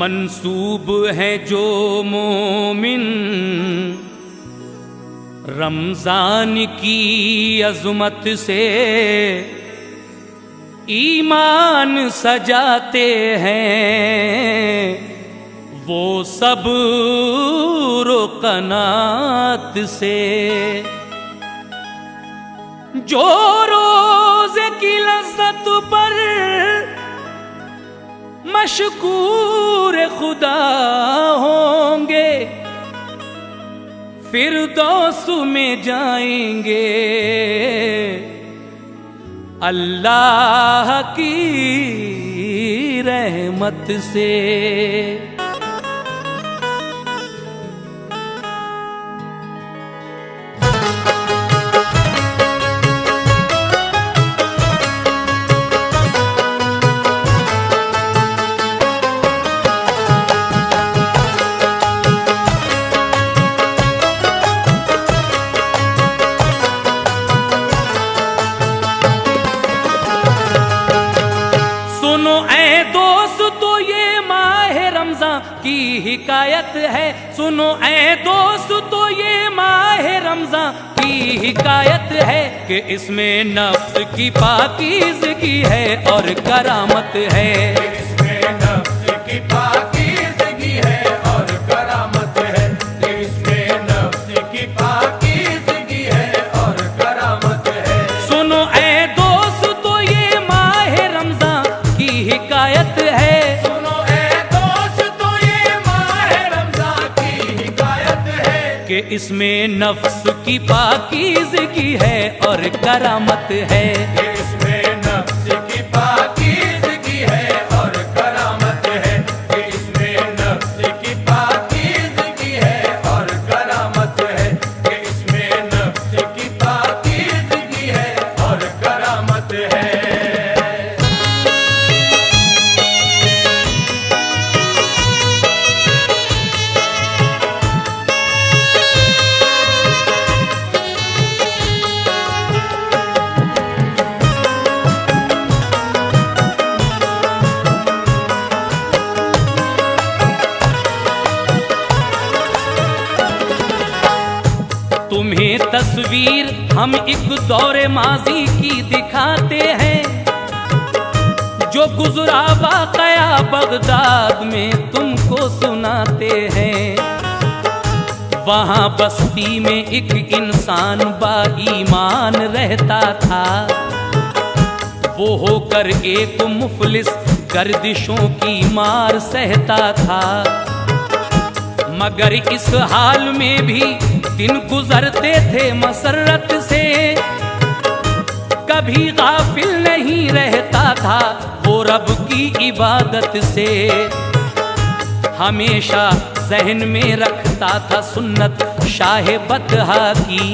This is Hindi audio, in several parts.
मंसूब है जो मोमिन रमजान की अज़मत से ईमान सजाते हैं, वो सब कनात से। जो रोज़े की लज़्ज़त पर मशकूर खुदा होंगे, फिरदौस में जाएंगे अल्लाह की रहमत से। की हिकायत है, सुनो ऐ दोस्त तो ये माह रमज़ान की हिकायत है कि इसमें नफ्स की पाकीज़गी है और करामत है। इसमें नफ्स की पाकीज़गी है और करामत है। इसमें नफ्स की पाकीज़गी है और करामत है। सुनो ऐ दोस्त तो ये माह रमज़ान की हिकायत है। कि इसमें नफ्स की पाकीज़गी है और करामत है। इसमें नफ्स की पाकीज़गी है और करामत है। इसमें नफ्स की पाकीज़गी है और करामत है। इसमें नफ्स की पाकीज़गी है और करामत है। तुम्हें तस्वीर हम एक दौरे माजी की दिखाते हैं, जो गुजरा वाक़या बगदाद में तुमको सुनाते हैं। वहाँ बस्ती में एक इंसान बाईमान रहता था, वो होकर एक मुफलिस गर्दिशों की मार सहता था। मगर इस हाल में भी दिन गुजरते थे मसरत से, कभी गाफिल नहीं रहता था वो रब की इबादत से। हमेशा ज़हन में रखता था सुन्नत शाह बतहा की,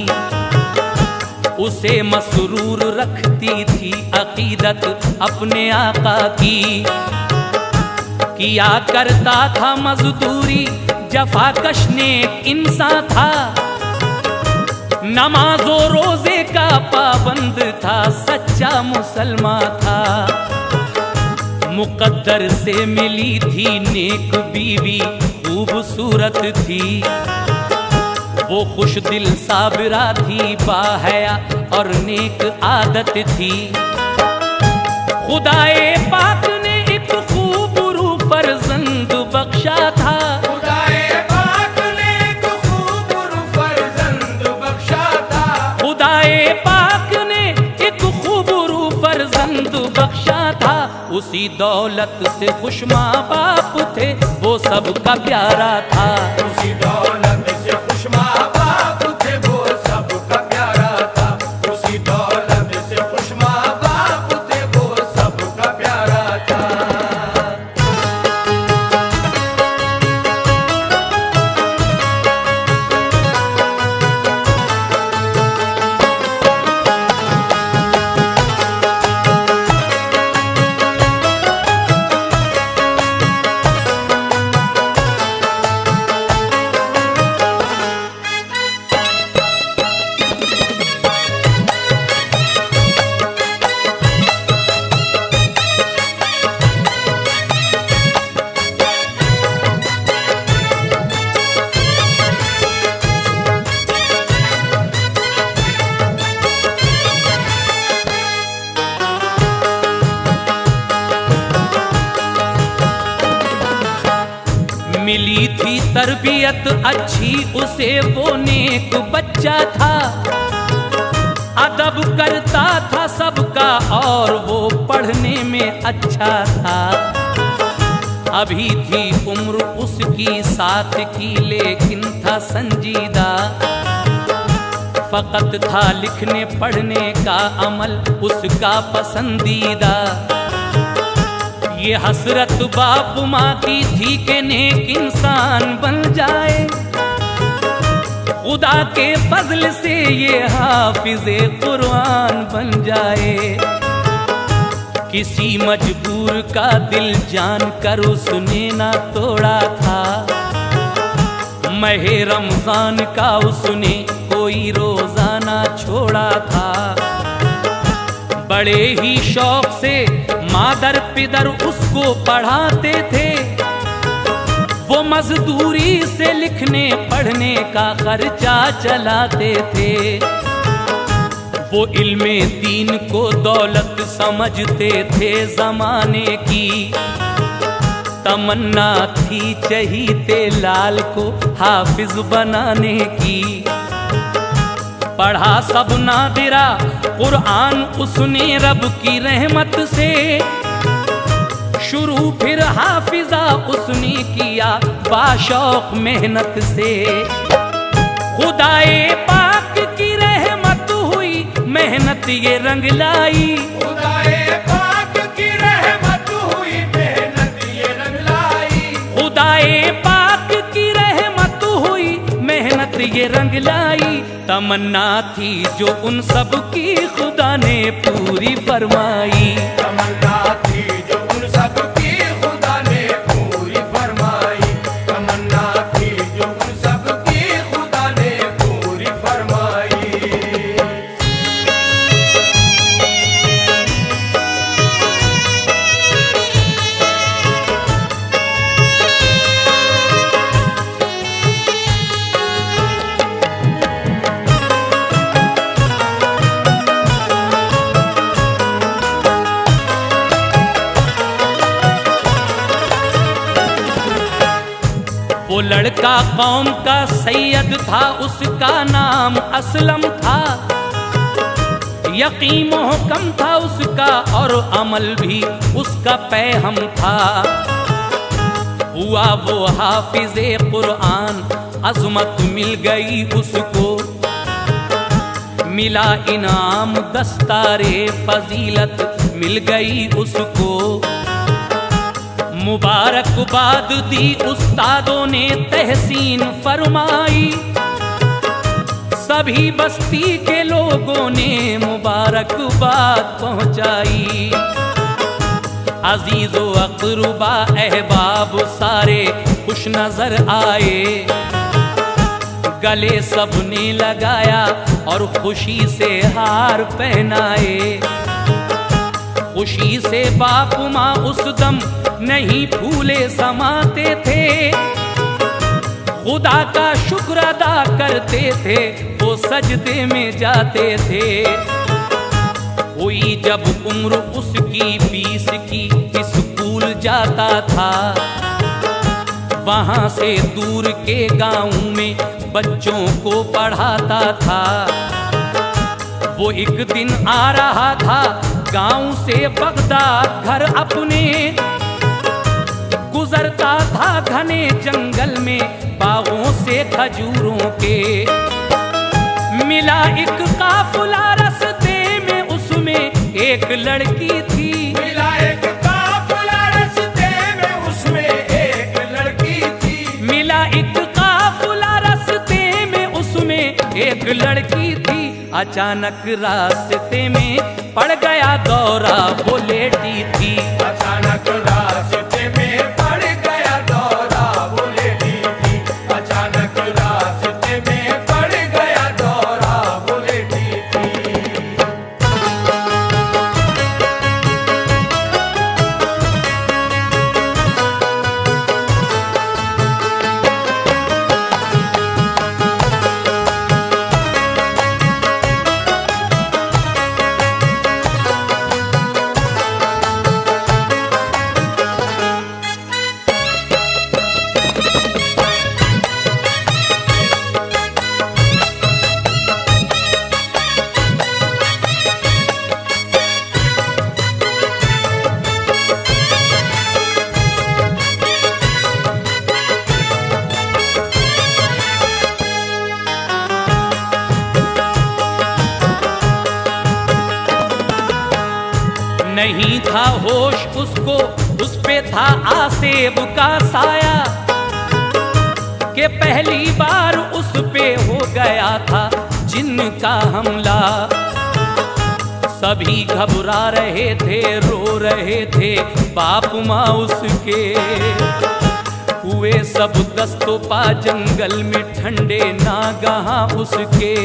उसे मसरूर रखती थी अकीदत अपने आका की। किया करता था मजदूरी जफाकश नेक इंसान था, नमाजो रोजे का पाबंद था, सच्चा मुसलमान था। मुकद्दर से मिली थी नेक बीवी खूबसूरत थी, वो खुश दिल साबिरा थी, बाहया और नेक आदत थी। खुदाए पाक ने एक खूबरू फर्जंद बख्शा था, बख्शा था। उसी दौलत से खुश माँ बाप थे, वो वो सबका प्यारा था। उसी दौलत से खुश माँ बाप थे, वो सबका प्यारा था। उसी दौलत से खुश माँ बाप थे, वो सबका प्यारा था। मिली थी तरबियत अच्छी उसे, वो नेक बच्चा था। अदब करता था सबका और वो पढ़ने में अच्छा था। अभी थी उम्र उसकी 7 की, लेकिन था संजीदा। फकत था लिखने पढ़ने का अमल उसका पसंदीदा। ये हसरत बाप माँ की थी कि नेक इंसान बन जाए। खुदा के फजल से ये हाफिज़े कुरान बन जाए। किसी मजबूर का दिल जान कर उसने ना तोड़ा था। महे रमजान का उसने कोई रोजाना छोड़ा था। बड़े ही शौक से मादर पिदर उसको पढ़ाते थे। वो मजदूरी से लिखने पढ़ने का खर्चा चलाते थे। वो इल्मे दीन को दौलत समझते थे जमाने की। तमन्ना थी चहीते लाल को हाफिज बनाने की। पढ़ा सब नादिरा कुरान उसने रब की रहमत से। शुरू फिर हाफिजा उसने किया बाशौक मेहनत से। खुदाए पाक की रहमत हुई, मेहनत ये रंग लाई। खुदाए पाक की रहमत हुई, मेहनत ये रंग लाई। खुदाए पाक की रहमत हुई, मेहनत ये रंग लाई। तमन्ना थी जो उन सब की खुदा ने पूरी फरमाई। तमन्ना थी जो उन सब की खुदा ने पूरी फरमाई। तमन्ना थी जो उन सब की खुदा ने पूरी फरमाई। वो लड़का कौम का सैयद था, उसका नाम असलम था। यकीन मोहकम था उसका और अमल भी उसका पैहम था। हुआ वो हाफिज़े कुरान, अज़मत मिल गई उसको। मिला इनाम दस्तारे फजीलत मिल गई उसको। मुबारकबाद दी उस्तादों ने तहसीन फरमाई। सभी बस्ती के लोगों ने मुबारकबाद पहुंचाई। अजीज़ो अक़रबा अहबाब सारे खुश नजर आए। गले सबने लगाया और खुशी से हार पहनाए। खुशी से बाप माँ उस दम नहीं फूले समाते थे। खुदा का शुक्र अदा करते थे, वो सजदे में जाते थे। हुई जब उम्र उसकी 20 की, स्कूल जाता था। वहां से दूर के गांव में बच्चों को पढ़ाता था। वो एक दिन आ रहा था गांव से बगदाद घर अपने। गुजरता था घने जंगल में बागों से खजूरों के। मिला एक काफिला रास्ते में, उसमें एक लड़की थी। मिला एक काफिला रास्ते में, उसमें एक लड़की थी। मिला एक काफिला रास्ते में, उसमें एक लड़की थी। अचानक रास्ते में पड़ गया दौरा, वो लेटी थी। अचानक रास्ते में पड़ गया दौरा, वो लेटी थी। अचानक रास्ते में पड़ गया दौरा, वो लेटी थी। नहीं था होश उसको, उस पे था आसेब का साया, कि पहली बार उस पे हो गया था जिन्न का हमला। सभी घबरा रहे थे, रो रहे थे, बाप माँ उसके। हुए सब दस्तो पा जंगल में ठंडे नागहां उसके।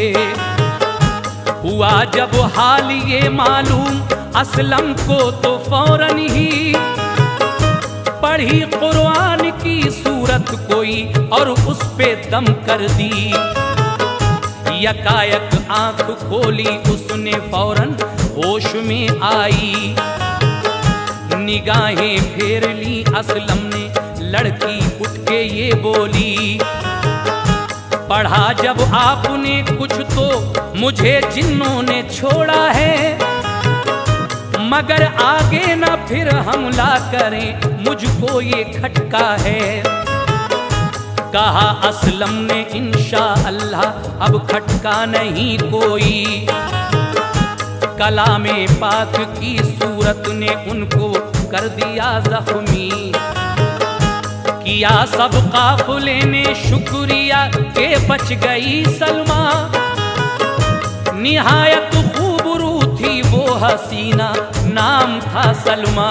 हुआ जब हाल ये मालूम असलम को, तो फौरन ही पढ़ी कुरान की सूरत कोई और उस पे दम कर दी। यकायक आंख खोली उसने, फौरन होश में आई। निगाहें फेर ली असलम ने, लड़की उठ के ये बोली। पढ़ा जब आपने कुछ तो मुझे जिन्नों ने छोड़ा है, मगर आगे ना फिर हमला करें, मुझको ये खटका है। कहा असलम ने इंशा अल्लाह अब खटका नहीं कोई। कलामे पाक की सूरत ने उनको कर दिया जख्मी। किया सब काफिले ने शुक्रिया के बच गई सलमा। निहायत खूबरू थी वो हसीना, नाम था सलमा।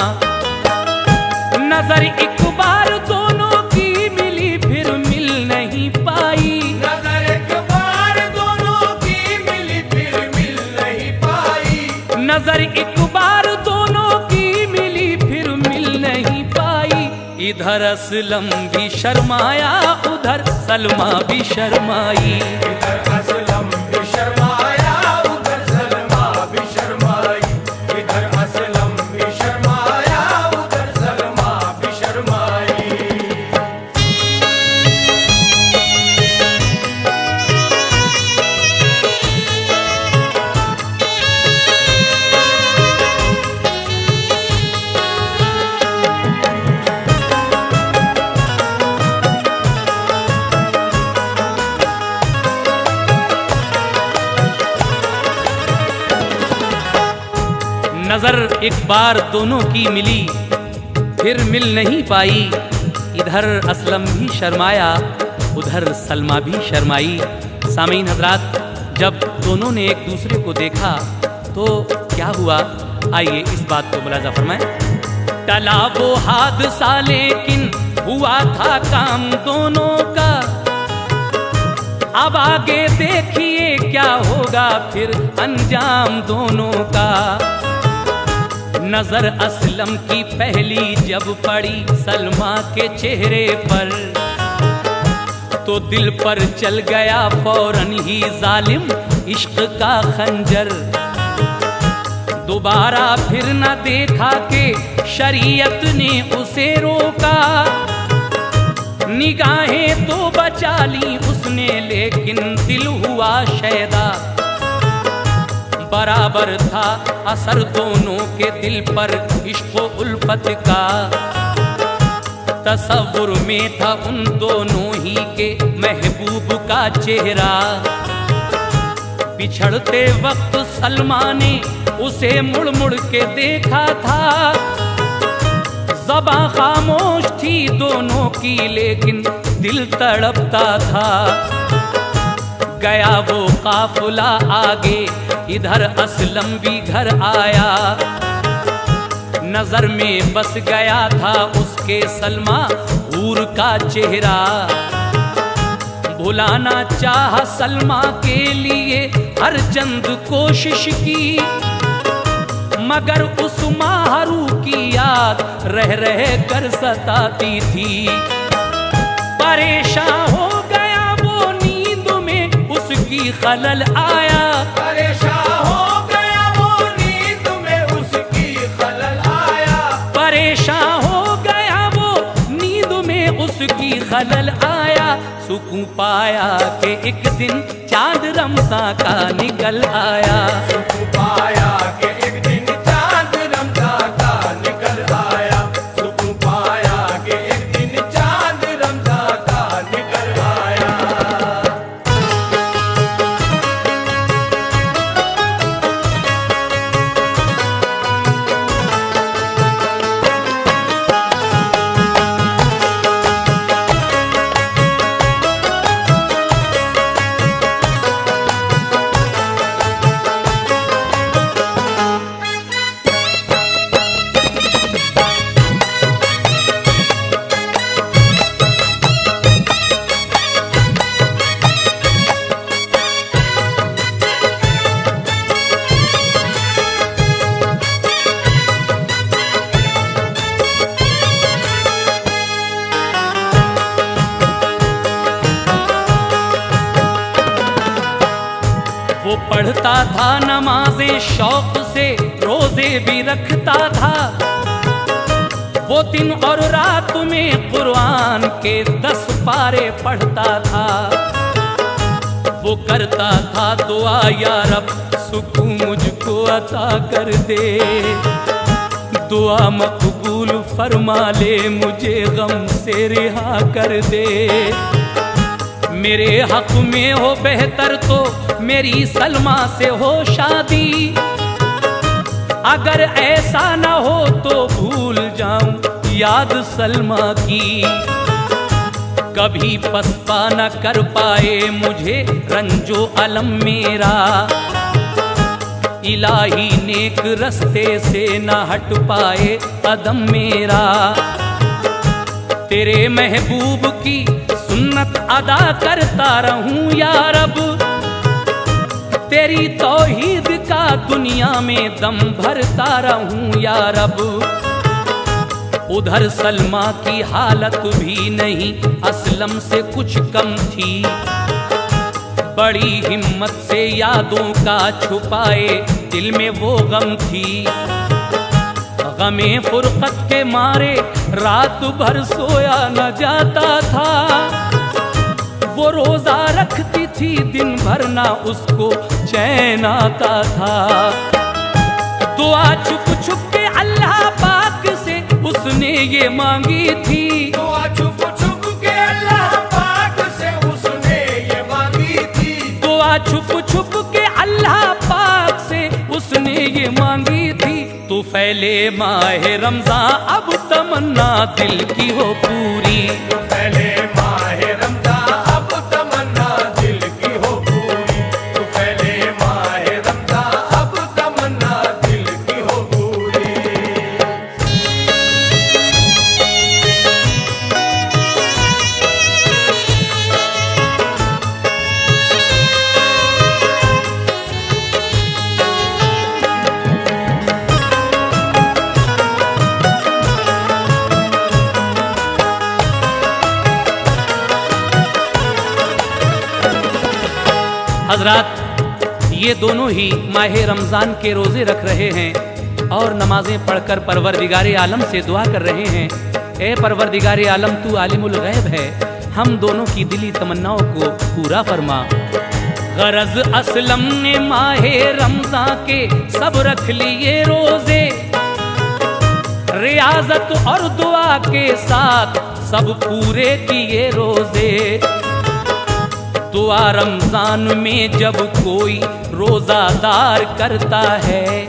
नजर एक बार दोनों की मिली, फिर मिल नहीं पाई। नजर एक बार दोनों की मिली, फिर मिल नहीं पाई। नजर एक बार दोनों की मिली, फिर मिल नहीं पाई। इधर असलम भी शर्माया, उधर सलमा भी शर्माई। इधर असलम भी शर्माया, उधर सलमा भी शर्माई। इधर असलम भी शर्माया, उधर सलमा भी शर्माई। नजर एक बार दोनों की मिली, फिर मिल नहीं पाई। इधर असलम भी शर्माया, उधर सलमा भी शर्माई। सामीन हजरात, जब दोनों ने एक दूसरे को देखा तो क्या हुआ, आइए इस बात को मुलाजा फरमाएं। टला वो हादसा लेकिन हुआ था काम दोनों का। अब आगे देखिए क्या होगा फिर अंजाम दोनों का। नजर असलम की पहली जब पड़ी सलमा के चेहरे पर, तो दिल पर चल गया फौरन ही जालिम इश्क का खंजर। दोबारा फिर न देखा के शरीयत ने उसे रोका। निगाहें तो बचा ली उसने, लेकिन दिल हुआ शैदा। बराबर था असर दोनों के दिल पर इश्क उल्फत का। तसव्वुर में था उन दोनों ही के महबूब का चेहरा। बिछड़ते वक्त सलमा ने उसे मुड़ मुड़ के देखा था। ज़बां खामोश थी दोनों की लेकिन दिल तड़पता था। गया वो काफिला आगे, इधर असलम भी घर आया। नजर में बस गया था उसके सलमा हूर का चेहरा। भुलाना चाह सलमा के लिए हर चंद कोशिश की, मगर उस माहरू की याद रह रह कर सताती थी। परेशान हो गया वो नींद में उसकी खलल आया। परेशान हो गया वो नींद में उसकी खलल आया। परेशान हो गया वो नींद में उसकी खलल आया। सुकून पाया कि एक दिन चांद रमज़ां का निकल आया। सुकून पाया कि एक दिन चांद रमज़ां का निकल आया। सुकून पाया कि एक दिन चांद रमज़ां का निकल आया। वो पढ़ता था नमाजें शौक से, रोजे भी रखता था। वो दिन और रात में कुरान के 10 पारे पढ़ता था। वो करता था दुआ, या रब सुकून मुझको अता कर दे। दुआ मकबूल फरमा ले, मुझे गम से रिहा कर दे। मेरे हक में हो बेहतर तो मेरी सलमा से हो शादी। अगर ऐसा न हो तो भूल जाऊं याद सलमा की। कभी पछता न कर पाए मुझे रंजो अलम मेरा। इलाही नेक रस्ते से न हट पाए कदम मेरा। तेरे महबूब की सुन्नत अदा करता रहूं या रब। तेरी तौहीद का दुनिया में दम भरता रहूं या रब। उधर सलमा की हालत भी नहीं असलम से कुछ कम थी। बड़ी हिम्मत से यादों का छुपाए दिल में वो गम थी। गमे फुरकत के मारे रात भर सोया न जाता था। वो रोजा रखती थी दिन भर ना उसको चैन आता था। दुआ छुप छुप के अल्लाह पाक से उसने ये मांगी थी। दुआ छुप छुप के अल्लाह पाक से उसने ये मांगी थी। दुआ छुप छुप के अल्लाह पाक से उसने ये मांगी थी। तो फैले माहे रमज़ान अब तमन्ना दिल की हो पूरी। तो पहले माहे रमज़ान अब तमन्ना दिल की हो पूरी। तो पहले माहे रमज़ान अब तमन्ना दिल की हो पूरी। हजरात, ये दोनों ही माहे रमज़ान के रोज़े रख रहे हैं और नमाजें पढ़कर परवरदिगारे आलम से दुआ कर रहे हैं, ए परवरदिगारे आलम तू आलिमुल गैब है, हम दोनों की दिली तमन्नाओं को पूरा फरमा। गरज असलम ने माहे रमज़ान के सब रख लिए रोज़े, रियाजत और दुआ के साथ सब पूरे किए रोजे। दुआ रमजान में जब कोई रोजादार करता है,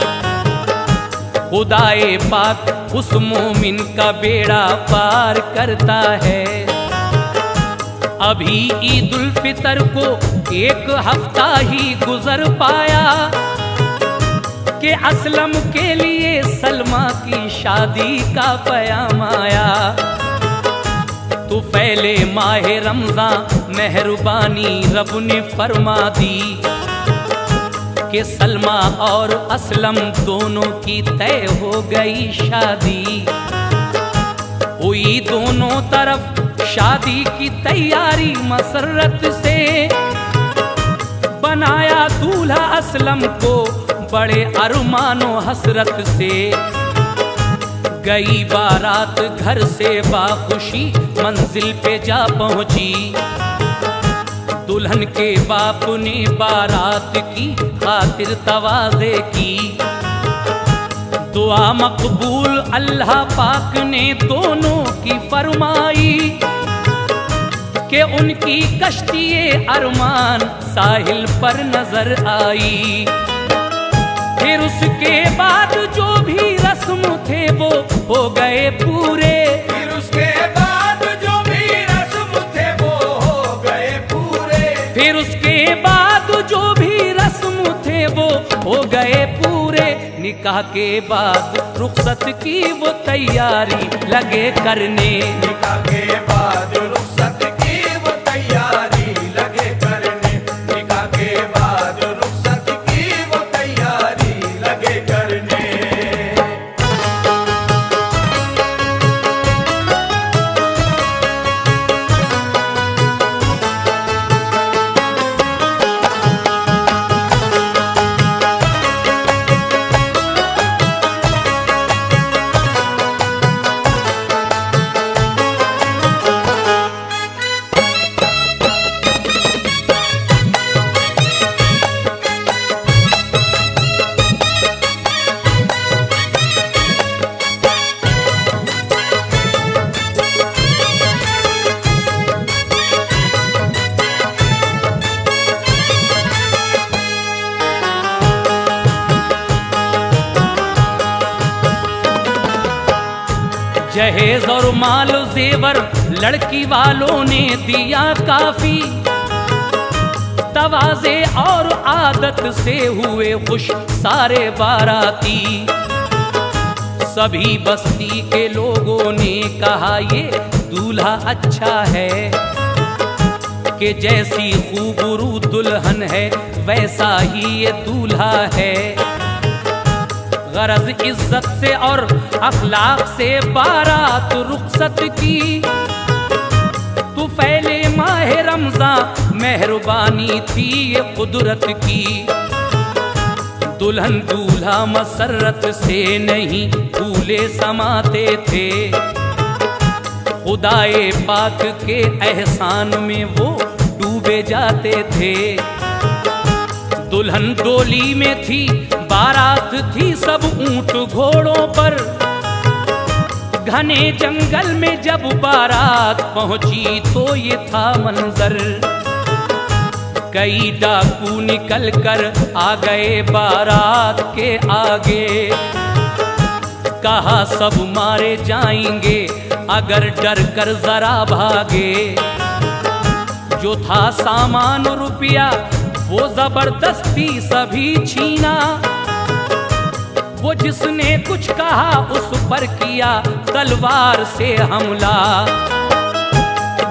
खुदाए पाक उस मोमिन का बेड़ा पार करता है। अभी ईद उल फितर को एक हफ्ता ही गुजर पाया कि असलम के लिए सलमा की शादी का पयाम आया। तो फैले माहे रमजान मेहरबानी रब ने फरमा दी कि सलमा और असलम दोनों की तय हो गई शादी। हुई दोनों तरफ शादी की तैयारी मसरत से, बनाया दूल्हा असलम को बड़े अरमानो हसरत से। गई बारात घर से बाखुशी मंजिल पे जा पहुंची। दुल्हन के बाप ने बारात की खातिर तवाज़े की। दुआ मकबूल अल्लाह पाक ने दोनों की फरमाई कि उनकी कश्ती अरमान साहिल पर नजर आई। फिर उसके बाद जो भी रस्म थे वो हो गए पूरे। फिर उसके बाद जो भी रस्म थे वो हो गए पूरे। फिर उसके बाद जो भी रस्म थे वो हो गए पूरे। निकाह के बाद रुखसत की वो तैयारी लगे करने। निकाह के बाद रुखसत की वो तैयारी लगे करने। निकाह के बाद रुखसत की वो तैयारी लगे करने। जहेज और माल जेवर लड़की वालों ने दिया काफी। तवाज़े और आदत से हुए खुश सारे बाराती। सभी बस्ती के लोगों ने कहा ये दूल्हा अच्छा है, कि जैसी खूबरू दुल्हन है वैसा ही ये दूल्हा है। गरज इज्जत से और अखलाक से बारात रुखसत की। तो फैले माह रमजान मेहरबानी थी ये कुदरत की। दुल्हन दूल्हा मसरत से नहीं फूले समाते थे। खुदाए पाक के एहसान में वो डूबे जाते थे। दुल्हन डोली में थी, बारात थी सब ऊंट घोड़ों पर। घने जंगल में जब बारात पहुंची तो ये था मंजर। कई डाकू निकल कर आ गए बारात के आगे। कहा सब मारे जाएंगे अगर डर कर जरा भागे। जो था सामान रुपया वो जबरदस्ती सभी छीना। वो जिसने कुछ कहा उस पर किया तलवार से हमला।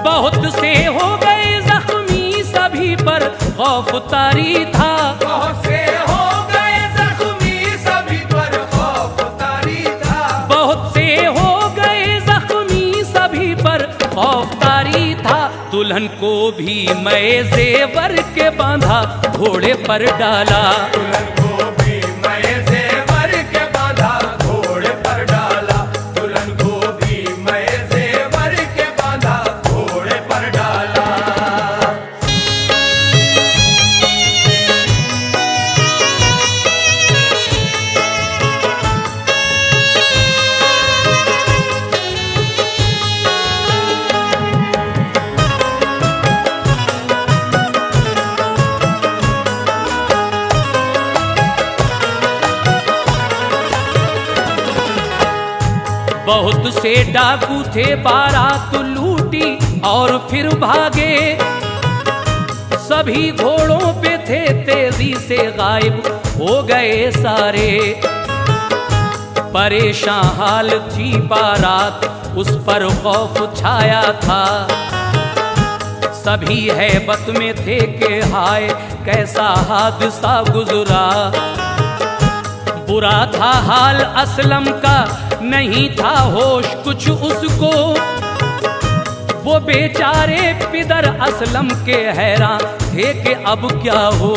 बहुत से हो गए जख्मी सभी पर खौफ तारी था। बहुत से हो गए जख्मी सभी पर खौफ तारी था। बहुत से हो गए जख्मी सभी पर खौफ तारी था। दुल्हन को भी मैं जेवर के बांधा घोड़े पर डाला। दुल्हन को भी मैं जेवर के बांधा घोड़े पर डाला। दुल्हन को भी मैं जेवर के बांधा घोड़े पर डाला। बहुत से डाकू थे, बारात लूटी और फिर भागे। सभी घोड़ों पे थे, तेजी से गायब हो गए सारे। परेशान हाल थी बारात, उस पर खौफ छाया था। सभी हैबत में थे कि हाय कैसा हादसा गुजरा। बुरा था हाल असलम का, नहीं था होश कुछ उसको। वो बेचारे पिदर असलम के हैरान थे कि अब क्या हो।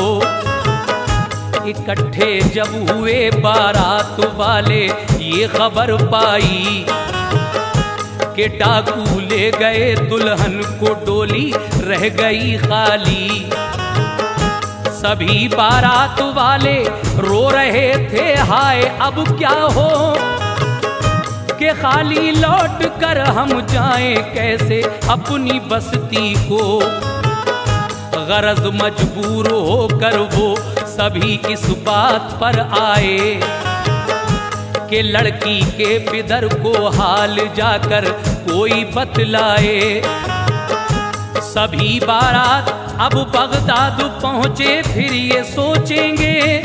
इकट्ठे जब हुए बारात वाले ये खबर पाई कि डाकू ले गए दुल्हन को, डोली रह गई खाली। सभी बारात वाले रो रहे थे, हाय अब क्या हो कि खाली लौट कर हम जाएं कैसे अपनी बस्ती को। गरज मजबूर होकर वो सभी इस बात पर आए कि लड़की के पिदर को हाल जाकर कोई बतलाए। सभी बारात अब बगदाद पहुंचे, फिर ये सोचेंगे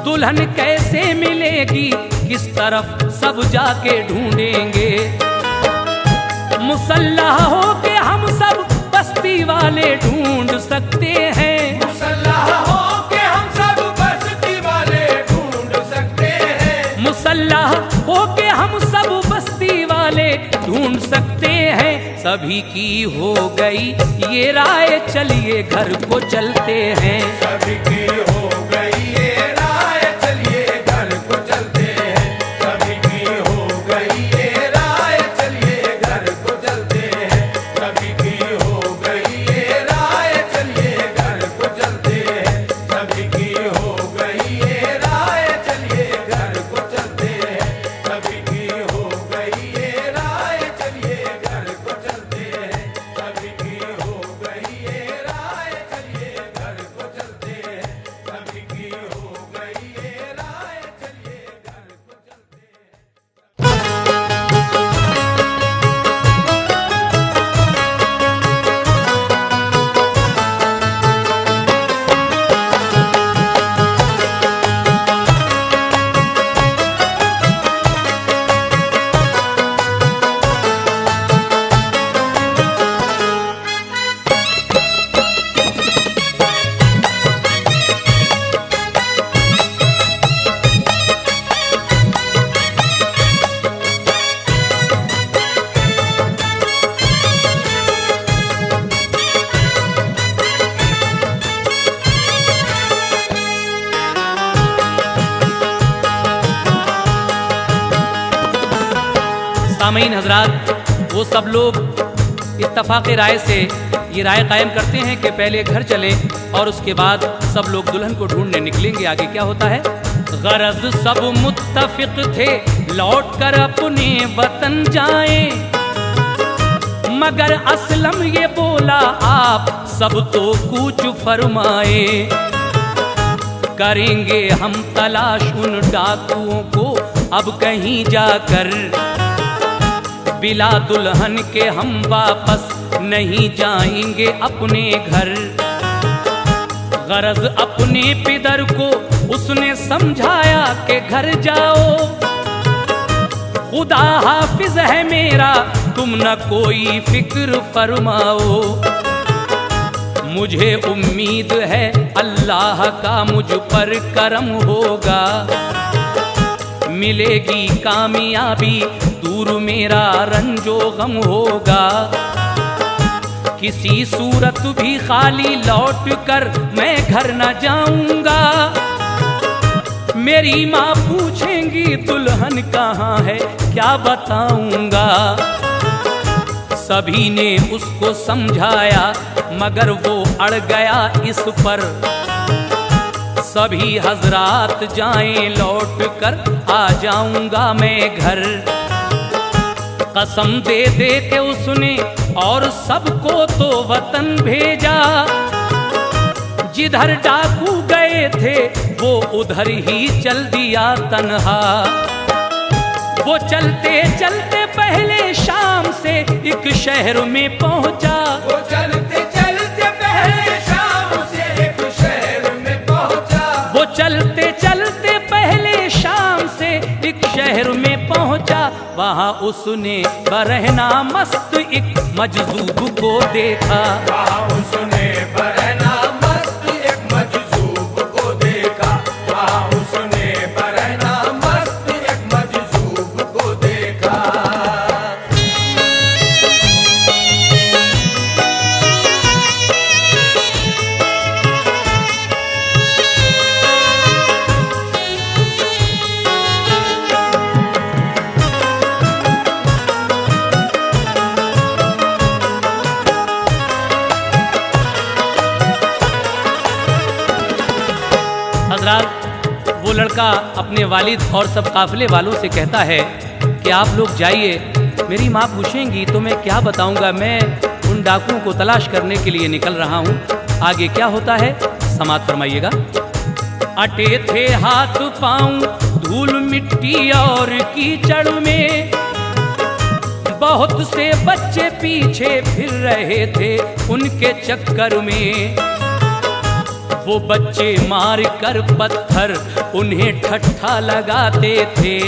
दुल्हन कैसे मिलेगी, किस तरफ सब जाके ढूंढेंगे। मुसल्लह हो के हम सब बस्ती वाले ढूंढ सकते हैं। मुसल्लह हो के हम सब बस्ती वाले ढूंढ सकते हैं। मुसल्लह हो के हम सब बस्ती वाले ढूंढ सकते हैं। सभी की हो गई ये राय, चलिए घर को चलते हैं। सभी की हो गई ये राय, चलिए घर को चलते हैं। सभी की हो गई ये राय, चलिए घर को चलते हैं। सभी की हो गई ये राय, चलिए घर को चलते हैं। सभी की हो गई ये राय, चलिए घर को चलते हैं। सभी की हो गई ये राय, चलिए घर को चलते हैं। सभी की हो गई ये राय, चलिए घर को चलते हैं। सभी की हो गई ये राय, चलिए घर को चलते हैं। सामईन हजरात, वो सब लोग इत्तफाक राय से ये राय कायम करते हैं कि पहले घर चले और उसके बाद सब लोग दुल्हन को ढूंढने निकलेंगे। आगे क्या होता है? गरज सब मुत्तफिक थे, लौट कर अपने वतन जाएं, मगर असलम ये बोला आप सब तो कूच फरमाए। करेंगे हम तलाश उन डाकुओं को अब कहीं जाकर, बिला दुल्हन के हम वापस नहीं जाएंगे अपने घर। गरज अपने पिदर को उसने समझाया कि घर जाओ, खुदा हाफिज है मेरा, तुम न कोई फिक्र फरमाओ। मुझे उम्मीद है अल्लाह का मुझ पर करम होगा, मिलेगी कामयाबी, दूर मेरा रंजो गम होगा। किसी सूरत भी खाली लौट कर मैं घर न जाऊंगा, मेरी माँ पूछेंगी दुल्हन कहाँ है, क्या बताऊंगा। सभी ने उसको समझाया मगर वो अड़ गया इस पर। सभी हजरात जाएं लौट कर, आ जाऊंगा मैं घर। कसम दे दे के उसने और सबको तो वतन भेजा, जिधर डाकू गए थे वो उधर ही चल दिया तन्हा। वो चलते चलते पहले शाम से एक शहर में पहुंचा। वो चलते चलते पहले शाम से एक शहर में पहुंचा। वो चलते चलते पहले शाम से एक शहर में पहुंचा। वहां उसने बरहना मस्त एक मजजूब को देखा। वहाँ उसने बरहना मस्त एक मजजूब को देखा। वहाँ उसने बरहना मस्त एक मजजूब को देखा। हजरात, वो लड़का अपने वालिद और सब काफिले वालों से कहता है कि आप लोग जाइए, मेरी माँ पूछेंगी तो मैं क्या बताऊंगा, मैं उन डाकुओं को तलाश करने के लिए निकल रहा हूँ। आगे क्या होता है समात फरमाइएगा। अटे थे हाथ पांव धूल मिट्टी और कीचड़ में, बहुत से बच्चे पीछे फिर रहे थे उनके चक्कर में। वो बच्चे मार कर पत्थर उन्हें ठट्ठा लगाते थे,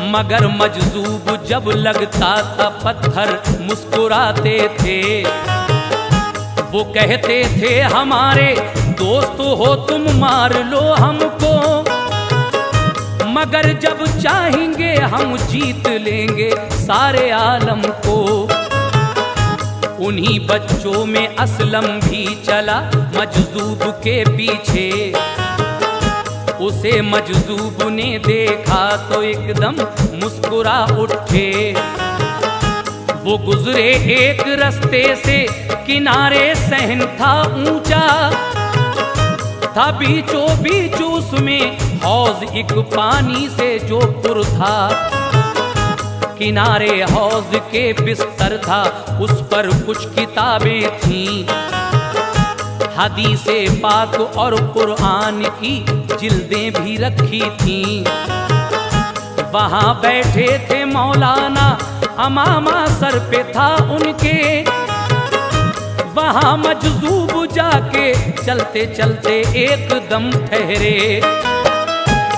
मगर मजजूब जब लगता था पत्थर मुस्कुराते थे। वो कहते थे हमारे दोस्त हो तुम मार लो हमको, मगर जब चाहेंगे हम जीत लेंगे सारे आलम को। उन्हीं बच्चों में असलम भी चला मजजूब के पीछे। उसे मजजूब ने देखा तो एकदम मुस्कुरा उठे। वो गुजरे एक रास्ते से, किनारे सहन था ऊंचा, था बीचों बीच उसमें हौज एक पानी से जो पुर था। किनारे हौज के बिस्तर था, उस पर कुछ किताबें थीं, हदीसे पाक और कुरान की जिल्दें भी रखी थीं। वहां बैठे थे मौलाना, अमामा सर पे था उनके। वहां मजजूब जाके चलते चलते एकदम ठहरे।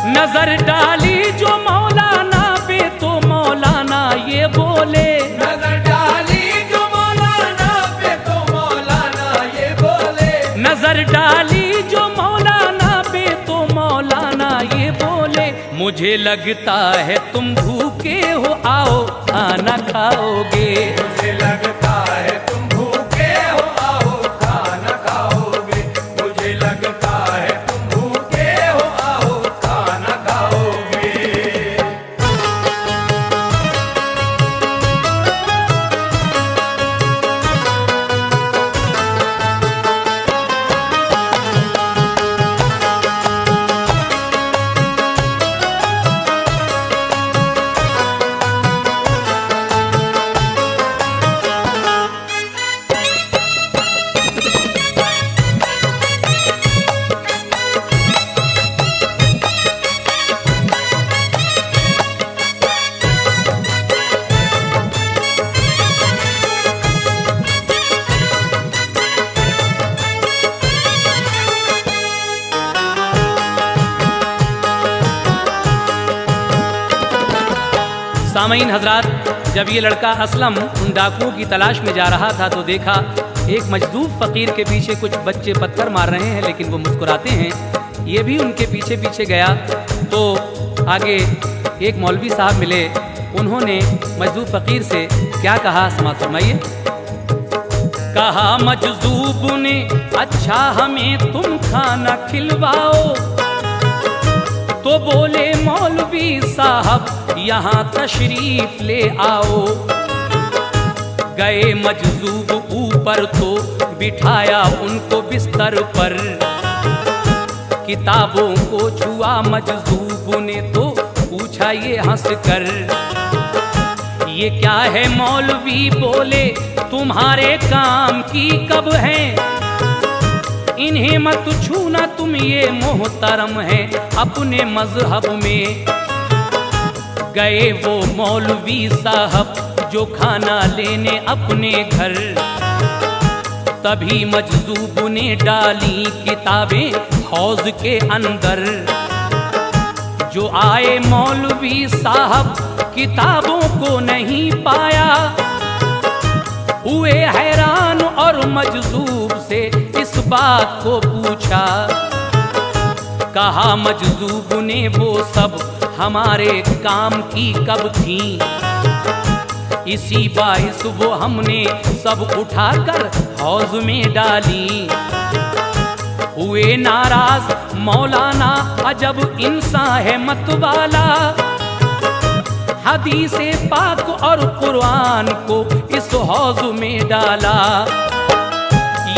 नजर डाली जो मौलाना पे तो मौलाना ये बोले। नजर डाली जो मौलाना पे तो मौलाना ये बोले। नजर डाली जो मौलाना पे तो मौलाना ये बोले। मुझे लगता है तुम भूखे हो, आओ खाना खाओगे। मुझे लगता है तुम भूखे हो, आओ खाना खाओगे। मुझे लगता है तुम भूखे हो, आओ खाना खाओगे। सामईन हजरात, जब ये लड़का असलम उन डाकुओं की तलाश में जा रहा था तो देखा एक मजदूर फकीर के पीछे कुछ बच्चे पत्थर मार रहे हैं, लेकिन वो मुस्कुराते हैं। ये भी उनके पीछे पीछे गया तो आगे एक मौलवी साहब मिले। उन्होंने मजदूर फकीर से क्या कहा समात फरमाइए। कहा मजदूब ने, अच्छा हमें तुम खाना खिलवाओ। तो बोले मौलवी साहब यहाँ तशरीफ ले आओ। गए मजजूब ऊपर तो बिठाया उनको बिस्तर पर। किताबों को छुआ मजजूब ने तो पूछा ये हंस कर, ये क्या है मौलवी? बोले तुम्हारे काम की कब है, इन्हें मत छूना तुम, ये मोहतरम है अपने मजहब में। गए वो मौलवी साहब जो खाना लेने अपने घर, तभी मजजूब ने डाली किताबें हौज के अंदर। जो आए मौलवी साहब किताबों को नहीं पाया, हुए हैरान और मजजूब से इस बात को पूछा। कहा मजजूब ने वो सब हमारे काम की कब थी, इसी बाइस वो हमने सब उठाकर हौज में डाली। हुए नाराज मौलाना अजब इंसान है मतवाला, हदीसे पाक और कुरान को इस हौज में डाला।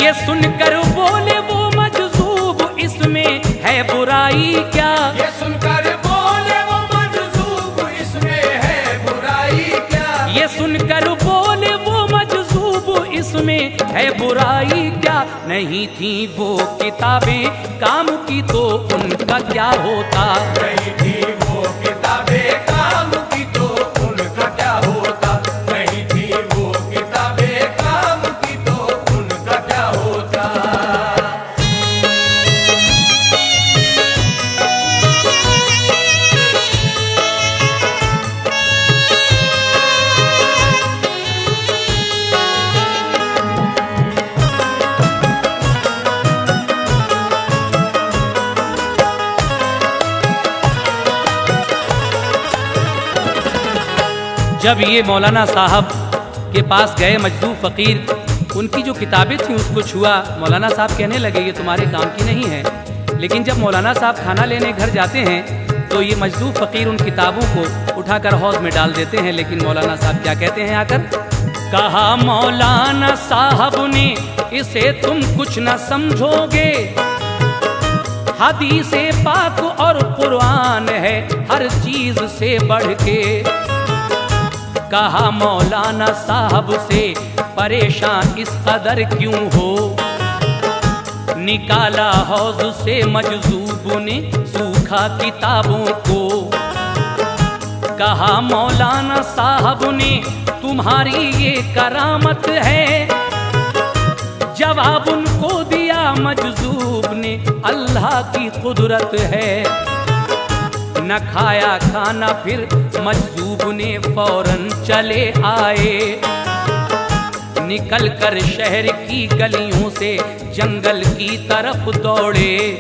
ये सुनकर बोले वो मजजूब इसमें है बुराई क्या, ये सुनकर बोले वो मजजूब इसमें है बुराई क्या, ये सुनकर बोले वो मजजूब इसमें है बुराई क्या। नहीं थी वो किताबें काम की तो उनका क्या होता, नहीं थी वो किताबें काम की तो उनका क्या होता, नहीं थी वो किताबें काम की तो उनका क्या होता। जब ये मौलाना साहब के पास गए मजदूर फ़कीर, उनकी जो किताबें थी उसको छुआ। मौलाना साहब कहने लगे ये तुम्हारे काम की नहीं है। लेकिन जब मौलाना साहब खाना लेने घर जाते हैं तो ये मजदूर फ़कीर उन किताबों को उठाकर हौज में डाल देते हैं। लेकिन मौलाना साहब क्या कहते हैं आकर, कहा मौलाना साहब ने इसे तुम कुछ न समझोगे, हदीसे पाक और कुरान है हर चीज से बढ़ के। कहा मौलाना साहब से परेशान इस कदर क्यों हो, निकाला हौज से मजजूब ने सूखा किताबों को। कहा मौलाना साहब ने तुम्हारी ये करामत है, जवाब उनको दिया मजजूब ने अल्लाह की कुदरत है। न खाया खाना फिर मजजूब ने फौरन चले आए, निकल कर शहर की गलियों से जंगल की तरफ दौड़े।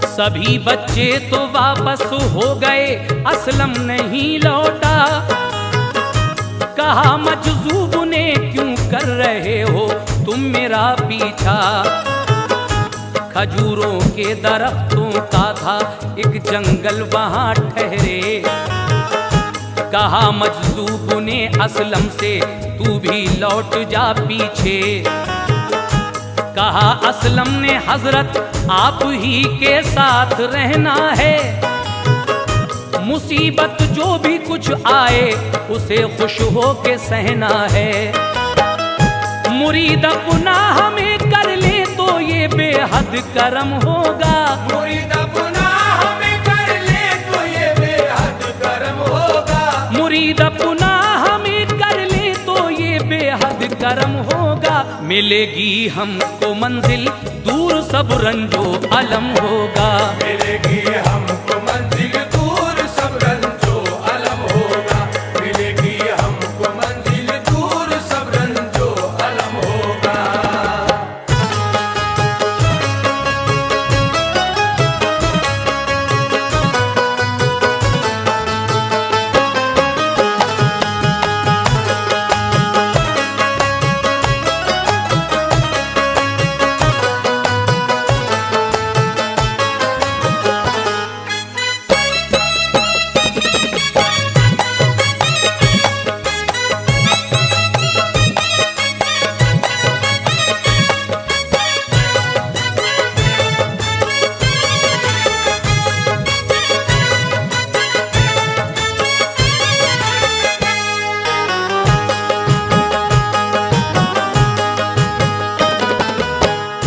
सभी बच्चे तो वापस हो गए, असलम नहीं लौटा। कहा मजजूब ने क्यों कर रहे हो तुम मेरा पीछा, खजूरों के दरख्तों का था एक जंगल वहां ठहरे। कहा मजजूब ने असलम से तू भी लौट जा पीछे। कहा असलम ने हजरत आप ही के साथ रहना है, मुसीबत जो भी कुछ आए उसे खुश हो के सहना है। मुरीद अपना हमें कर ले तो ये बेहद करम होगा, मुरीद अपना हमें कर ले तो ये बेहद करम होगा, मुरीद अपना हमें कर ले तो ये बेहद करम होगा। मिलेगी हमको मंजिल दूर सब रंजो अलम होगा, मिलेगी हमको मंजिल दूर सब रंजो अलम होगा, मिलेगी हमको मंजिल दूर सब रंजो अलम होगा।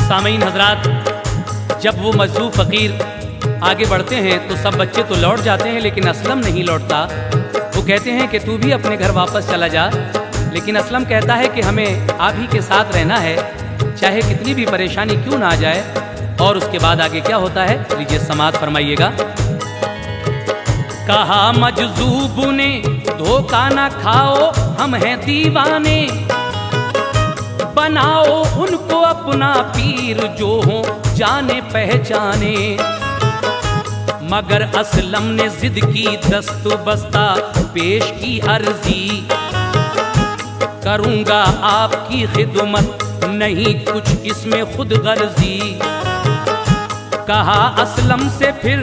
सामीन हजरात, जब वो मजदूर फ़कीर आगे बढ़ते हैं तो सब बच्चे तो लौट जाते हैं, लेकिन असलम नहीं लौटता। वो कहते हैं कि तू भी अपने घर वापस चला जा, लेकिन असलम कहता है कि हमें आप ही के साथ रहना है, चाहे कितनी भी परेशानी क्यों ना आ जाए। और उसके बाद आगे क्या होता है, लीजिए समाअत फरमाइएगा। कहा मजजूब ने धोखा ना खाओ, हम हैं दीवाने, बनाओ उनको अपना पीर जो हो जाने पहचाने। मगर असलम ने जिद की दस्त बस्ता पेश की अर्जी, करूंगा आपकी खिदमत नहीं कुछ इसमें खुद गर्जी। कहा असलम से फिर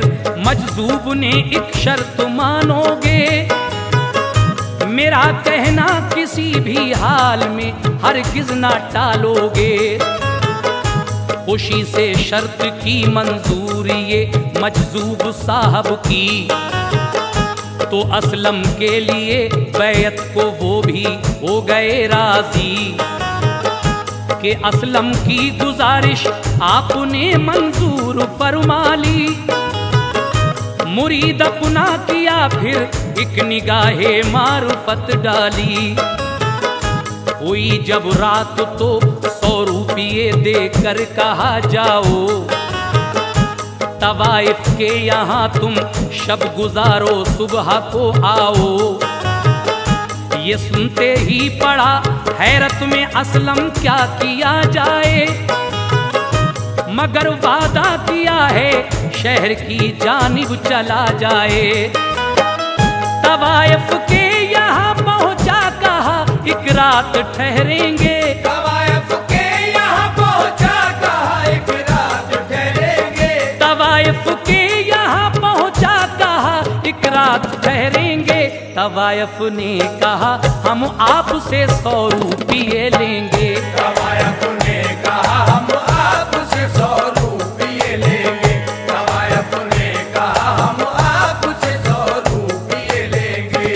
मजजूब ने एक शर्त मानोगे, मेरा कहना किसी भी हाल में हरगिज ना टालोगे। खुशी से शर्त की मंजूरी ये मजजूब साहब की, तो असलम के लिए बैत को वो भी हो गए राजी। कि असलम की गुजारिश आपने मंजूर फरमा ली, मुरीद अपना किया फिर एक निगाहे मारुफत डाली। हुई जब रात तो 100 रुपये देकर कहा जाओ, तवाइफ के यहाँ तुम शब गुजारो सुबह को आओ। ये सुनते ही पड़ा हैरत में असलम क्या किया जाए, मगर वादा किया है शहर की जानिब चला जाए। तवाइफ के यहाँ पहुँचा कहा एक रात ठहरेंगे, तवाइफ के यहाँ पहुँचा कहा एक रात ठहरेंगे। तवाइफ के यहाँ पहुँचा कहा एक रात ठहरेंगे। तवाइफ ने कहा हम आपसे 100 रुपये लेंगे, तवाइफ ने कहा हम आपसे 100 रुपये लेंगे। तवाइफ ने कहा हम आपसे 100 रुपये लेंगे।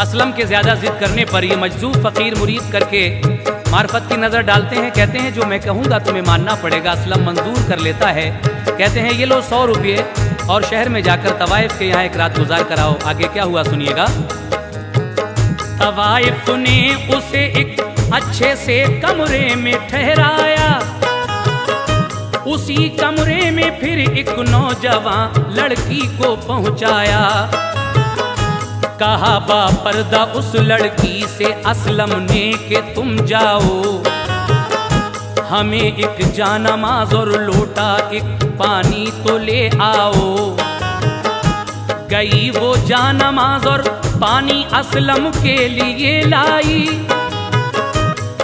असलम के ज्यादा जिद करने पर ये मजजूब फकीर मुरीद करके मार्फत की नजर डालते हैं। कहते हैं जो मैं कहूँगा तुम्हें मानना पड़ेगा। असलम मंजूर कर लेता है। कहते हैं ये लो 100 रुपये और शहर में जाकर तवाइफ के यहाँ एक रात गुजार कराओ। आगे क्या हुआ सुनिएगा। तवाइफ ने उसे एक अच्छे से कमरे में ठहराया, उसी कमरे में फिर एक नौजवान लड़की को पहुंचाया। कहा बापर्दा उस लड़की से असलम ने कि तुम जाओ, हमें एक जानमाज और लोटा एक पानी तो ले आओ। गई वो जानमाज और पानी असलम के लिए लाई,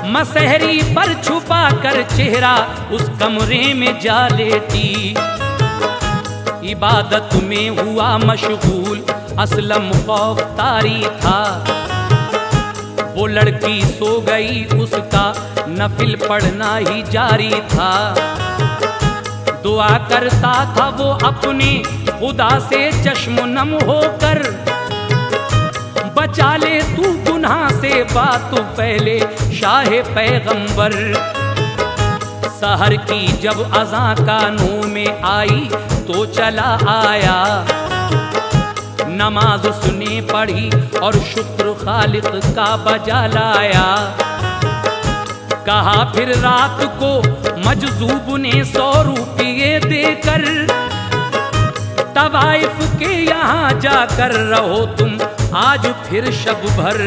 मसहरी पर छुपा कर चेहरा उस कमरे में जा लेटी। इबादत में हुआ मशगूल असलम खौफ तारी था, वो लड़की सो गई उसका नफिल पढ़ना ही जारी था। दुआ करता था वो अपने खुदा से चश्म नम होकर, बचा ले तू गुनाह से बात पहले शाह पैगंबर। सहर की जब अज़ां कानों में आई तो चला आया, नमाज उसने पढ़ी और शुक्र खालिक का बजा लाया। कहा फिर रात को मजजूब ने 100 रुपये देकर, तवाइफ के यहाँ जाकर रहो तुम आज फिर शब भर।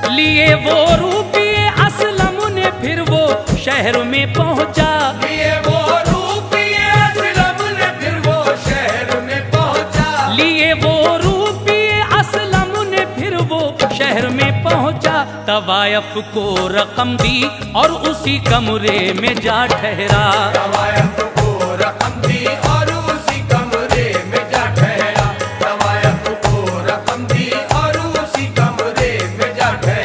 लिए वो रुपये असलम ने फिर वो शहर में पहुँचा, लिए वो रुपये असलम ने फिर वो शहर में पहुँचा। लिए वो रुपये असलम ने फिर वो शहर में पहुँचा। तवाइफ को रकम दी और उसी कमरे में जा ठहरा। तवाइफ को रकम दी और उसी कमरे में जा ठहरा। तवाइफ को रकम दी और उसी कमरे में जा ठहरा।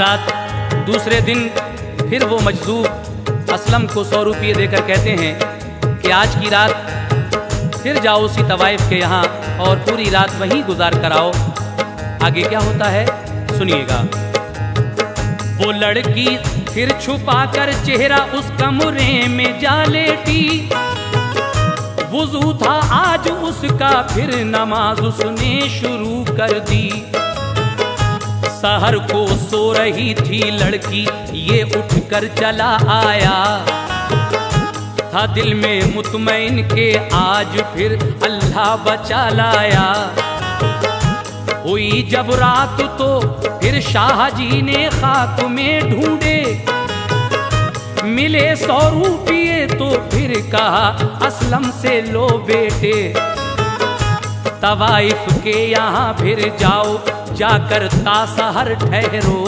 रात दूसरे दिन फिर वो मजदूर असलम को 100 रुपये देकर कहते हैं कि आज की रात फिर जाओ उसी तवाइफ के यहाँ और पूरी रात वहीं गुजार कर आओ। आगे क्या होता है सुनिएगा। वो लड़की फिर छुपा कर चेहरा उस कमरे में जा लेटी। वुज़ू था आज उसका, फिर नमाज उसने शुरू कर दी। सहर को सो रही थी लड़की, ये उठकर चला आया। था दिल में मुतमईन के आज फिर अल्लाह बचा लाया। हुई जब रात तो फिर शाह जी ने खाक में ढूंढे। मिले 100 रुपये तो फिर कहा असलम से लो बेटे। तवाइफ के यहाँ फिर जाओ, जाकर तासहर ठहरो।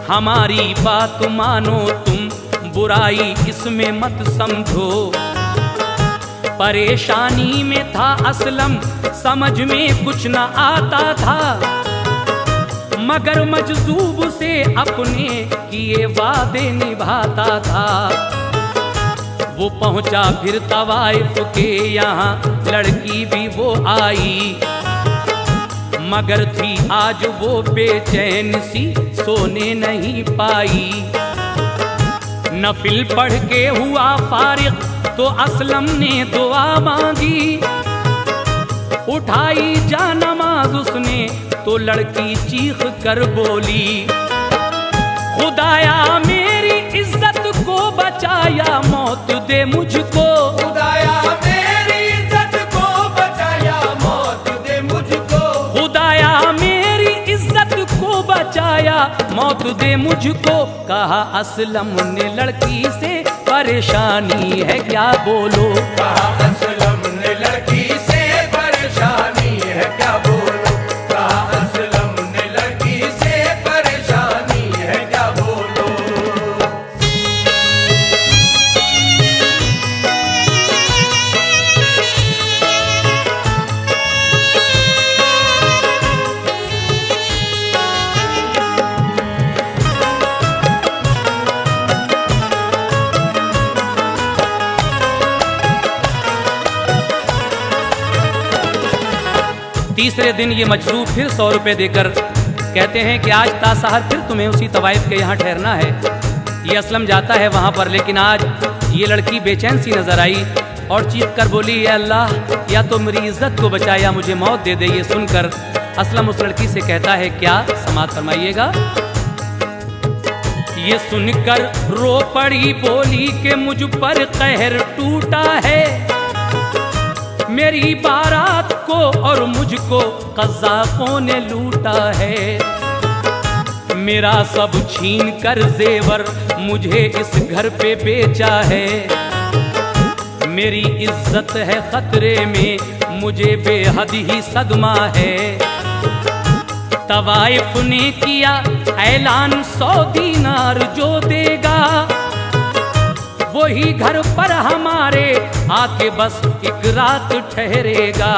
हमारी बात मानो तुम, बुराई इसमें मत समझो। परेशानी में था असलम, समझ में कुछ न आता था। मगर मजजूब से अपने किए वादे निभाता था। वो पहुंचा फिर तवाइफ के यहाँ, लड़की भी वो आई। मगर थी आज वो बेचैन सी, सोने नहीं पाई। नफिल पढ़ के हुआ फारिग तो असलम ने दुआ मांगी। उठाई जा नमाज उसने तो लड़की चीख कर बोली, खुदाया मेरी इज्जत को बचाया, मौत दे मुझको। खुदाया मेरी इज्जत को बचाया, मौत दे मुझको। खुदाया मेरी इज्जत को बचाया, मौत दे मुझको। कहा असलम ने लड़की से, परेशानी है क्या बोलो। कहा असलम ने लड़की से, परेशानी है क्या बोलो। कहा असलम ने लड़की से, परेशानी है क्या बोलो। तीसरे दिन ये मजदूर फिर 100 रुपये देकर कहते हैं कि आज तासहर फिर तुम्हें उसी तवाइफ के यहाँ ठहरना है। ये असलम जाता है वहाँ पर, लेकिन आज ये लड़की बेचैन सी नजर आई और चीख कर बोली, या अल्लाह, या तो मेरी इज्जत को बचा या मुझे मौत दे दे। ये सुनकर असलम उस लड़की से कहता है, क्या, समाअत फरमाइएगा। ये सुनकर रो पड़ी, बोली कि मुझ पर कहर टूटा है। मेरी बारात को और मुझको कज़ाकों ने लूटा है। मेरा सब छीन कर जेवर मुझे इस घर पे बेचा है। मेरी इज्जत है खतरे में, मुझे बेहद ही सदमा है। तवाइफ ने किया ऐलान, 100 दीनार जो देगा वही घर पर हमारे आके बस एक रात ठहरेगा।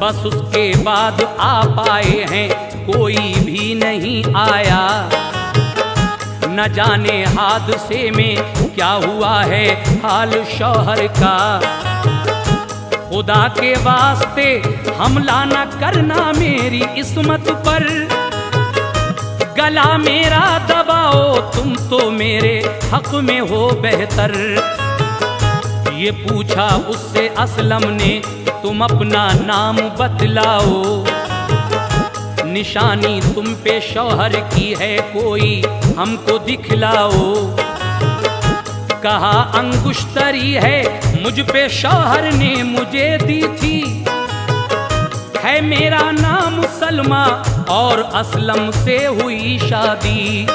बस उसके बाद आ पाए हैं, कोई भी नहीं आया। न जाने हादसे में क्या हुआ है हाल शौहर का। खुदा के वास्ते हमला न करना मेरी इस्मत पर। गला मेरा दबाओ, तुम तो मेरे हक में हो बेहतर। ये पूछा उससे असलम ने, तुम अपना नाम बतलाओ। निशानी तुम पे शौहर की है कोई, हमको दिखलाओ। कहा अंगुश्तरी है मुझ पे शौहर ने मुझे दी थी। है मेरा नाम सलमा और असलम से हुई शादी।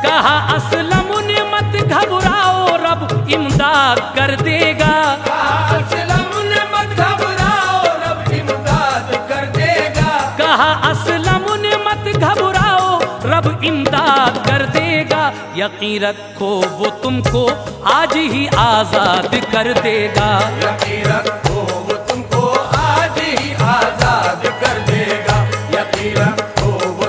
कहा असलम ने मत घबराओ, रब इमदाद कर देगा। कहा असलम ने मत घबराओ, रब इमदाद कर देगा। कहा असलम ने मत घबराओ, रब इमदाद कर देगा। यकीन रखो वो तुमको आज ही आजाद कर देगा। यकीन रखो वो तुमको आज ही आजाद कर देगा। यकीन रखो वो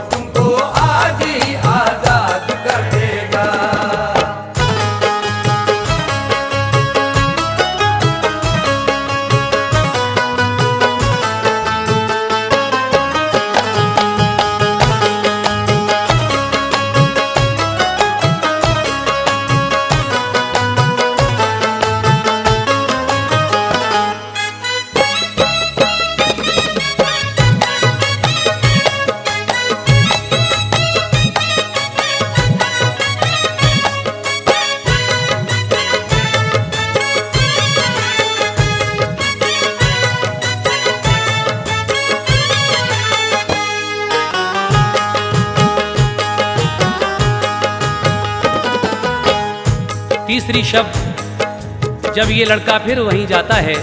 तीसरी शब जब ये लड़का फिर वहीं जाता है,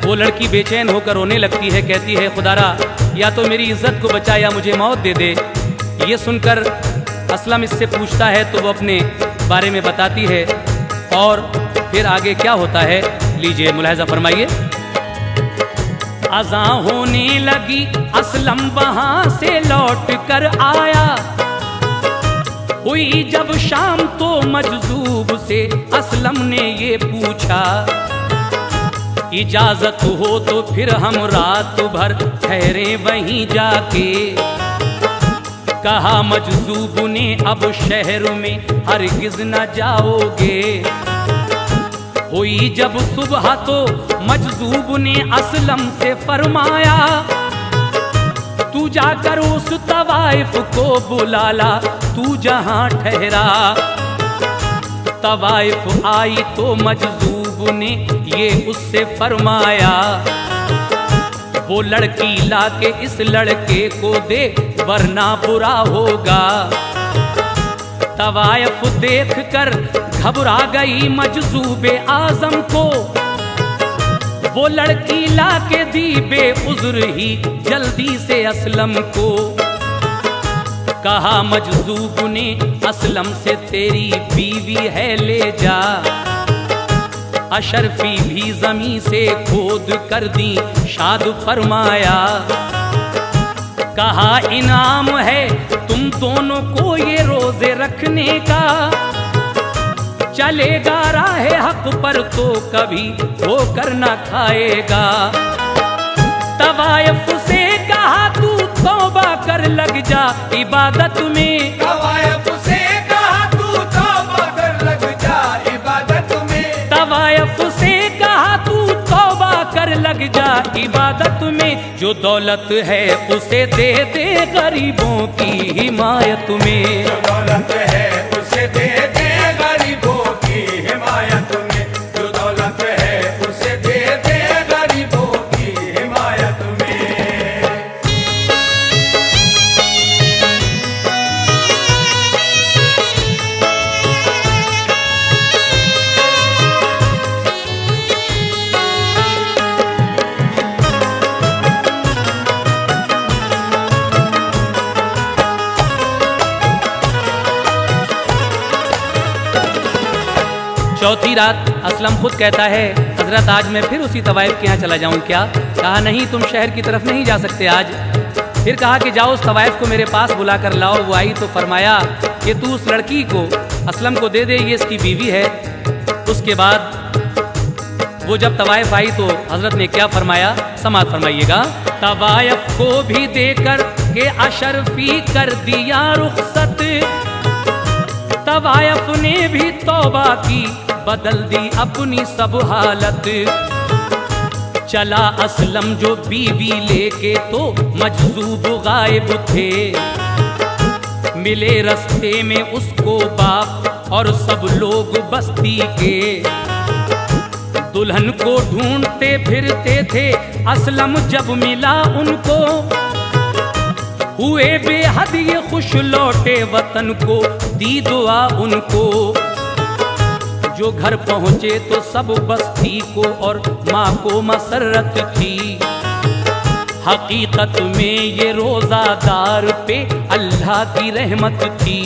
वो लड़की बेचैन होकर रोने लगती है, कहती है खुदारा या तो मेरी इज्जत को बचा या मुझे मौत दे दे। ये सुनकर असलम इससे पूछता है तो वो अपने बारे में बताती है और फिर आगे क्या होता है लीजिए मुलाहिजा फरमाइए। अज़ां होने लगी असलम वहां से लौट कर आया, हुई जब शाम तो मजजूब से असलम ने ये पूछा, इजाजत हो तो फिर हम रात भर ठहरे वहीं जाके। कहा मजजूब ने अब शहर में हरगिज न जाओगे। हुई जब सुबह तो मजजूब ने असलम से फरमाया, तू जाकर उस तवाइफ को बुला ला, तू जहां ठहरा। तवाइफ आई तो मजजूब ने ये उससे फरमाया, वो लड़की लाके इस लड़के को दे वरना बुरा होगा। तवाइफ देख कर घबरा गई मजजूबे आजम को, वो लड़की लाके दी बेउज़्र ही जल्दी से असलम को। कहा मजजूब ने असलम से तेरी बीवी है ले जा। अशरफी भी जमी से खोद कर दी शाद फरमाया। कहा इनाम है तुम दोनों को ये रोजे रखने का, चलेगा राहे हक पर तो कभी होकर ना खाएगा। तवाइफ से कहा तू तौबा कर लग जा इबादत में। तवाइफ से कहा तू तौबा कर लग जा इबादत में। तवाइफ से कहा तू तौबा कर लग जा इबादत में। जो दौलत है उसे दे दे गरीबों की हिमायत में। जो दौलत है उसे दे दे गरीबों की हिमायत में। जो दौलत है उसे दे दे गरीबों की हिमायत में। चौथी रात असलम खुद कहता है, हजरत आज मैं फिर उसी तवाइफ के यहाँ चला जाऊँ क्या? कहा नहीं, तुम शहर की तरफ नहीं जा सकते आज। फिर कहा कि जाओ उस तवाइफ को मेरे पास बुला कर लाओ। वो आई तो फरमाया कि तू उस लड़की को असलम को दे दे, ये इसकी बीवी है। उसके बाद वो जब तवाइफ आई तो हजरत ने क्या फरमाया, समात फरमाइएगा। तवाइफ को भी देकर के अशरफी कर दिया रुखसत। तवाइफ ने भी तौबा की, बदल दी अपनी सब हालत। चला असलम जो बीवी लेके तो मजजूब गायब थे। मिले रास्ते में उसको बाप और सब लोग बस्ती के। दुल्हन को ढूंढते फिरते थे असलम जब मिला उनको। हुए बेहद ये खुश लौटे वतन को, दी दुआ उनको। जो घर पहुंचे तो सब बस्ती को और माँ को मसरत थी। हकीकत में ये रोजादार पे अल्लाह की रहमत थी।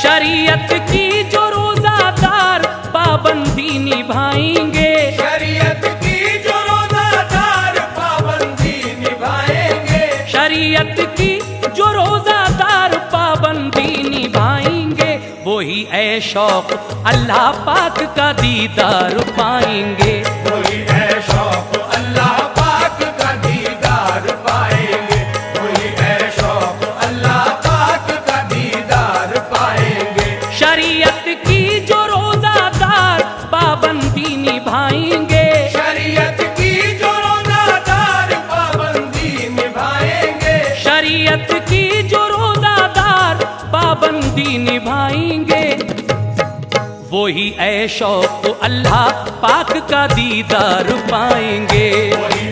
शरीयत की जो रोजादार पाबंदी निभाएंगे। शरीयत की जो रोजादार पाबंदी निभाएंगे। शरीयत की जो रोजादार पाबंदी निभाएंगे। वही ऐ शौक अल्लाह पाक का दीदार पाएंगे। वही ऐ शौक अल्लाह पाक का दीदार पाएंगे। वही ऐ शौक अल्लाह पाक का दीदार पाएंगे। शरीयत की जो रोजादार पाबंदी निभाएंगे। शरीयत की जो रोजादार पाबंदी निभाएंगे। शरीयत की जो रोजादार पाबंदी निभाएंगे। वही ऐ शौक अल्लाह पाक का दीदार पाएंगे। वही